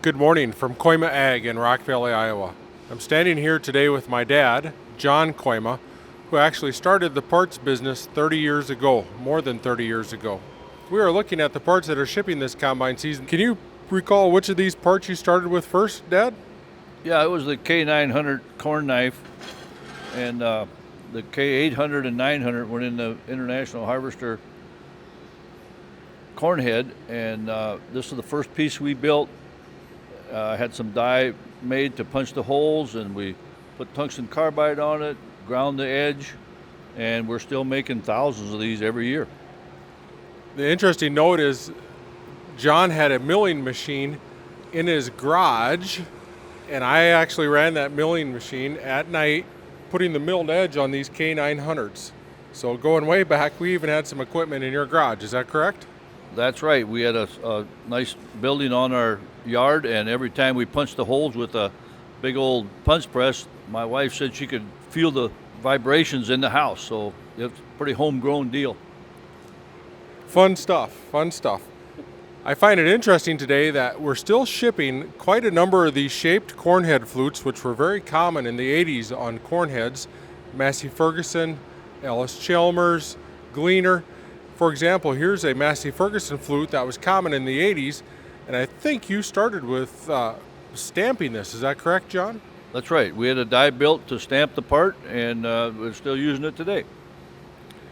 Good morning from Kooima Ag in Rock Valley, Iowa. I'm standing here today with my dad, John Kooima, who actually started the parts business 30 years ago, more than 30 years ago. We are looking at the parts that are shipping this combine season. Can you recall which of these parts you started with first, Dad? Yeah, it was the K900 corn knife, and the K800 and 900 went in the International Harvester corn head, and this was the first piece we built. Had some die made to punch the holes, and we put tungsten carbide on it, ground the edge, and we're still making thousands of these every year. The interesting note is John had a milling machine in his garage, and I actually ran that milling machine at night, putting the milled edge on these K900s. So going way back, we even had some equipment in your garage. Is that correct? That's right. We had a nice building on our yard, and every time we punched the holes with a big old punch press, my wife said she could feel the vibrations in the house. So it's a pretty homegrown deal. Fun stuff, fun stuff. I find it interesting today that we're still shipping quite a number of these shaped corn head flutes, which were very common in the 80s on corn heads. Massey Ferguson, Ellis Chalmers, Gleaner. For example, here's a Massey Ferguson flute that was common in the 80s, and I think you started with stamping this. Is that correct, John? That's right. We had a die built to stamp the part, and we're still using it today.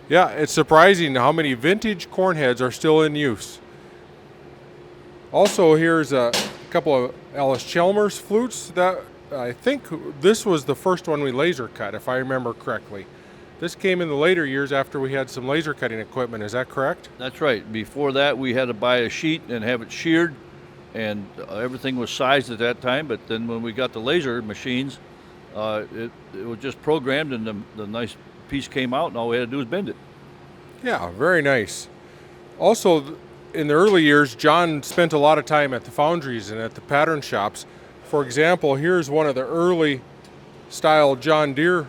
Yeah, it's surprising how many vintage corn heads are still in use. Also, here's a couple of Ellis Chalmers flutes that I think this was the first one we laser cut, if I remember correctly. This came in the later years after we had some laser cutting equipment. Is that correct? That's right. Before that, we had to buy a sheet and have it sheared, and everything was sized at that time. But then when we got the laser machines, it was just programmed, and the nice piece came out, and all we had to do was bend it. Yeah, very nice. Also, in the early years, John spent a lot of time at the foundries and at the pattern shops. For example, here's one of the early style John Deere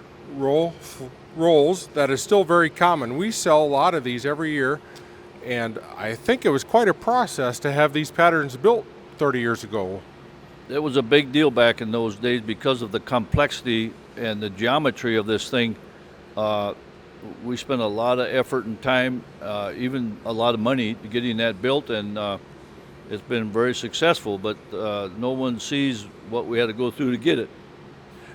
rolls that is still very common. We sell a lot of these every year, and I think it was quite a process to have these patterns built 30 years ago. It was a big deal back in those days because of the complexity and the geometry of this thing. We spent a lot of effort and time, even a lot of money getting that built, and it's been very successful, but no one sees what we had to go through to get it.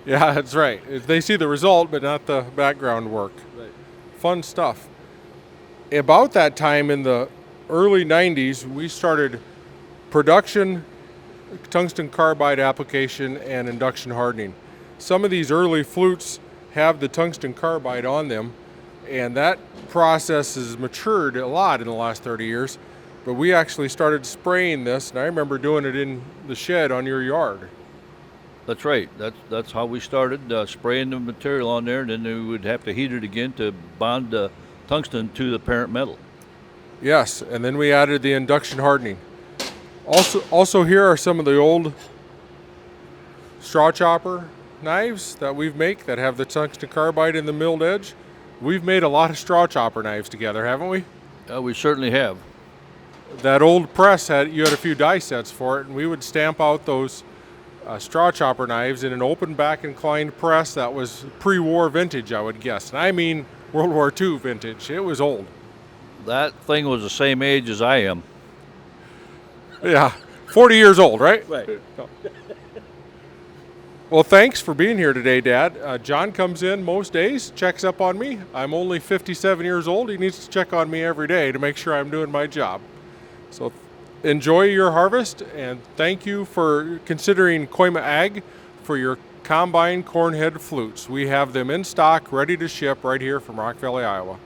Yeah, that's right. They see the result, but not the background work. Right. Fun stuff. About that time in the early 90s, we started production tungsten carbide application and induction hardening. Some of these early flutes have the tungsten carbide on them, and that process has matured a lot in the last 30 years, but we actually started spraying this, and I remember doing it in the shed on your yard. That's right. That's how we started, spraying the material on there, and then we would have to heat it again to bond the tungsten to the parent metal. Yes, and then we added the induction hardening. Also here are some of the old straw chopper knives that we've made that have the tungsten carbide in the milled edge. We've made a lot of straw chopper knives together, haven't we? We certainly have. That old press you had a few die sets for it, and we would stamp out those straw chopper knives in an open back inclined press that was pre-war vintage, I would guess. And I mean World War II vintage. It was old. That thing was the same age as I am. Yeah, 40 years old, right? Right. Well, thanks for being here today, Dad. John comes in most days, checks up on me. I'm only 57 years old. He needs to check on me every day to make sure I'm doing my job. So enjoy your harvest, and thank you for considering Kooima Ag for your combine corn head flutes. We have them in stock, ready to ship right here from Rock Valley, Iowa.